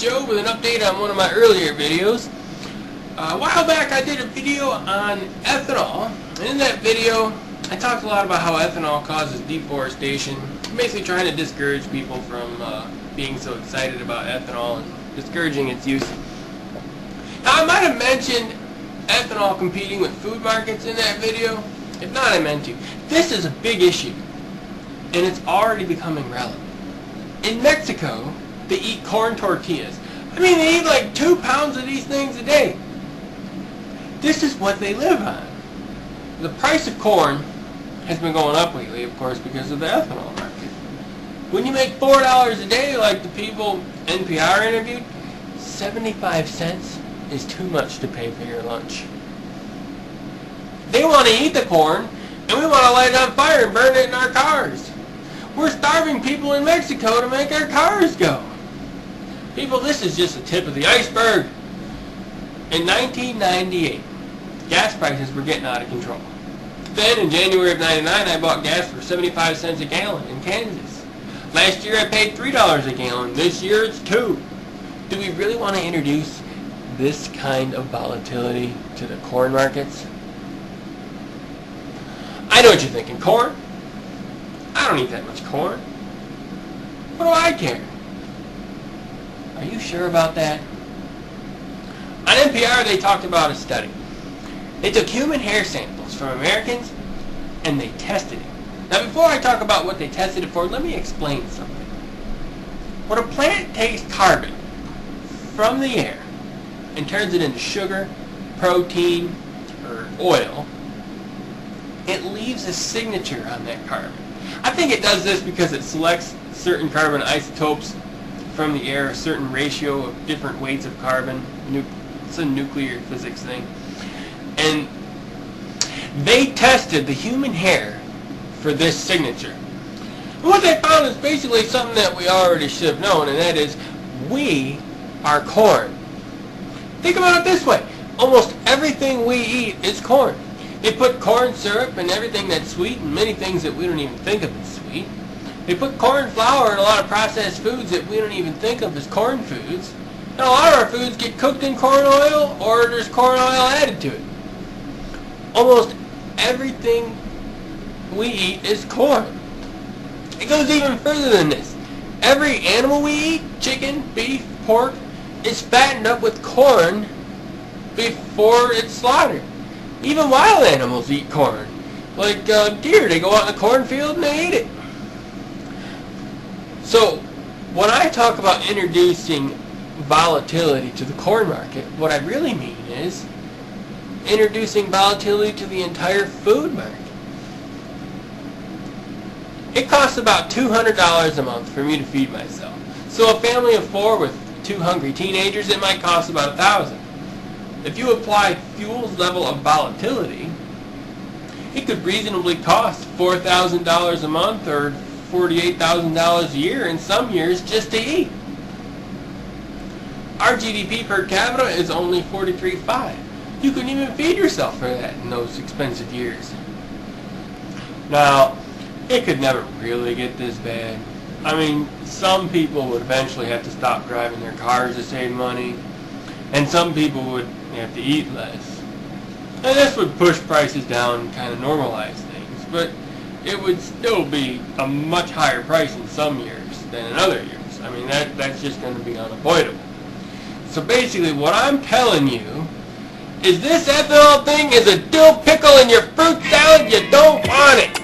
Joe with an update on one of my earlier videos. A while back I did a video on ethanol, and in that video I talked a lot about how ethanol causes deforestation, basically trying to discourage people from being so excited about ethanol and discouraging its use. Now I might have mentioned ethanol competing with food markets in that video. If not, I meant to. This is a big issue, and it's already becoming relevant. In Mexico, they eat corn tortillas. I mean, they eat like 2 pounds of these things a day. This is what they live on. The price of corn has been going up lately, of course, because of the ethanol market. When you make $4 a day, like the people NPR interviewed, 75 cents is too much to pay for your lunch. They want to eat the corn, and we want to light it on fire and burn it in our cars. We're starving people in Mexico to make our cars go. People, this is just the tip of the iceberg. In 1998, gas prices were getting out of control. Then, in January of '99, I bought gas for 75 cents a gallon in Kansas. Last year, I paid $3 a gallon. This year, it's $2. Do we really want to introduce this kind of volatility to the corn markets? I know what you're thinking. Corn? I don't eat that much corn. What do I care? Are you sure about that? On NPR, they talked about a study. They took human hair samples from Americans and they tested it. Now, before I talk about what they tested it for, let me explain something. When a plant takes carbon from the air and turns it into sugar, protein, or oil, it leaves a signature on that carbon. I think it does this because it selects certain carbon isotopes from the air, a certain ratio of different weights of carbon. It's a nuclear physics thing. And they tested the human hair for this signature. And what they found is basically something that we already should have known, and that is we are corn. Think about it this way. Almost everything we eat is corn. They put corn syrup in everything that's sweet and many things that we don't even think of as sweet. They put corn flour in a lot of processed foods that we don't even think of as corn foods. And a lot of our foods get cooked in corn oil or there's corn oil added to it. Almost everything we eat is corn. It goes even further than this. Every animal we eat, chicken, beef, pork, is fattened up with corn before it's slaughtered. Even wild animals eat corn. Like deer, they go out in the cornfield and they eat it. So, when I talk about introducing volatility to the corn market, what I really mean is introducing volatility to the entire food market. It costs about $200 a month for me to feed myself. So a family of 4 with 2 hungry teenagers, it might cost about $1,000. If you apply fuel's level of volatility, it could reasonably cost $4,000 a month or $48,000 a year in some years just to eat. Our GDP per capita is only $43.5. You couldn't even feed yourself for that in those expensive years. Now, it could never really get this bad. I mean, some people would eventually have to stop driving their cars to save money, and some people would have to eat less. And this would push prices down and kind of normalize things, but it would still be a much higher price in some years than in other years. I mean, that's just going to be unavoidable. So basically what I'm telling you is this ethanol thing is a dill pickle in your fruit salad. You don't want it.